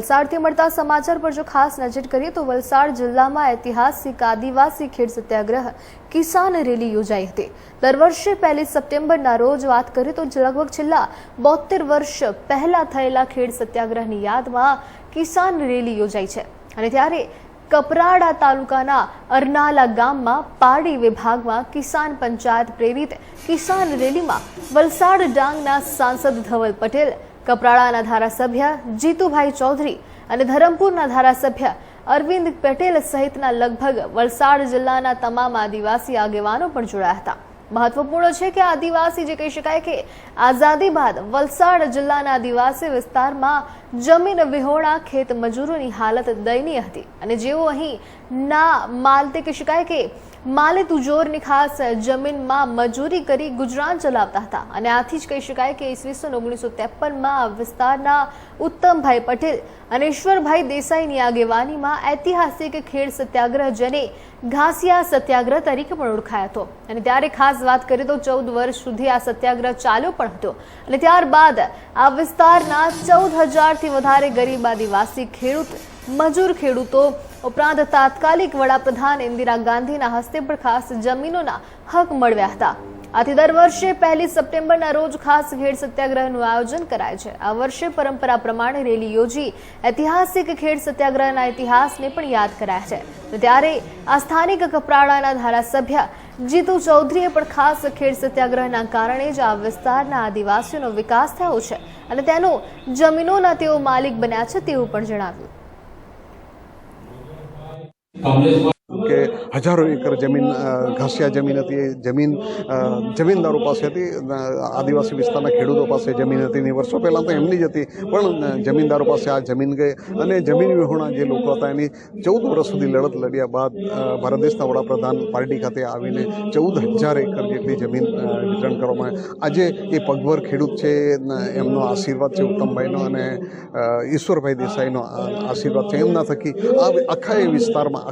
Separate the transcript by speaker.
Speaker 1: વલસાડથી મળતા સમાચાર પર જો ખાસ નજર કરીએ તો વલસાડ જિલ્લામાં ઐતિહાસિક આદિવાસી ખેડ સત્યાગ્રહ કિસાન રેલી યોજાઈ હતી। દર વર્ષે 1 સપ્ટેમ્બરના રોજ વાત કરીએ તો લગભગ છેલ્લા 72 વર્ષ પહેલા થયેલા ખેડ સત્યાગ્રહની યાદમાં કિસાન રેલી યોજાઈ છે। અને ત્યારે કપરાડા તાલુકાના અરનાલા ગામમાં પારડી વિભાગમાં કિસાન પંચાયત પ્રેરિત કિસાન રેલીમાં વલસાડ ડાંગના સાંસદ ધવલ પટેલ, કપરાડાના ધારાસભ્ય જીતુભાઈ ચૌધરી અને ધરમપુરના ધારાસભ્ય અરવિંદ પટેલ સહિતના લગભગ વલસાડ જિલ્લાના તમામ આદિવાસી આગેવાનો પણ જોડાયા હતા। મહત્વપૂર્ણ છે કે આદિવાસી જે કહી શકાય કે આઝાદી બાદ વલસાડ જિલ્લાના આદિવાસી વિસ્તારમાં જમીન વિહોણા ખેત મજૂરોની હાલત દયનીય હતી અને જેઓ અહીં ના માલતે કહી શકાય કે માલે તુજોરની ખાસ જમીનમાં મજૂરી કરી ગુજરાન ચલાવતા હતા અને આથી જ કહી શકાય કે ઈસવીસન 1953માં આ વિસ્તારના ઉત્તમભાઈ પટેલ અને ઈશ્વરભાઈ દેસાઈની આગેવાનીમાં ઐતિહાસિક ખેડ સત્યાગ્રહ જેને ઘાસિયા સત્યાગ્રહ તરીકે પણ ઓળખાયો હતો। અને ત્યારે ખાસ વાત કરીએ તો 14 વર્ષ સુધી આ સત્યાગ્રહ ચાલ્યો પણ હતો અને ત્યારબાદ આ વિસ્તારના 14,000થી વધારે ગરીબ આદિવાસી મજૂર ખેડૂતો ઉપરાંત તાત્કાલિક વડાપ્રધાન ઇન્દિરા ગાંધીના હસ્તે પણ ખાસ જમીનોના હક મળ્યા હતા। આથી દર વર્ષે 1 સપ્ટેમ્બરના રોજ ખાસ ખેડ સત્યાગ્રહનું આયોજન કરાય છે। આ વર્ષે પરંપરા પ્રમાણે રેલી યોજી ઐતિહાસિક ખેડ સત્યાગ્રહના ઇતિહાસને પણ યાદ કરાયા છે। ત્યારે આ સ્થાનિક કપરાડાના ધારાસભ્ય જીતુ ચૌધરીએ પણ ખાસ ખેડ સત્યાગ્રહના કારણે જ આ વિસ્તારના આદિવાસીઓનો વિકાસ થયો છે અને તેનો જમીનોના તેઓ માલિક બન્યા છે તેવું પણ જણાવ્યું
Speaker 2: કે હજારો એકર જમીન ઘાસિયા જમીન હતી। એ જમીન જમીનદારો પાસે હતી, આદિવાસી વિસ્તારના ખેડૂતો પાસે જમીન હતી ને વર્ષો પહેલાં તો એમની જ હતી, પણ જમીનદારો પાસે આ જમીન ગઈ અને જમીન વિહોણા જે લોકો હતા એની 14 વર્ષ સુધી લડત લડ્યા બાદ ભારત દેશના વડાપ્રધાન પાર્ટી ખાતે આવીને 14,000 એકર જેટલી જમીન વિતરણ કરવામાં આવે। આજે એ પગભર ખેડૂત છે, એમનો આશીર્વાદ છે ઉત્તમભાઈનો અને ઈશ્વરભાઈ દેસાઈનો આશીર્વાદ છે, એમના થકી આ આખા એ વિસ્તારમાં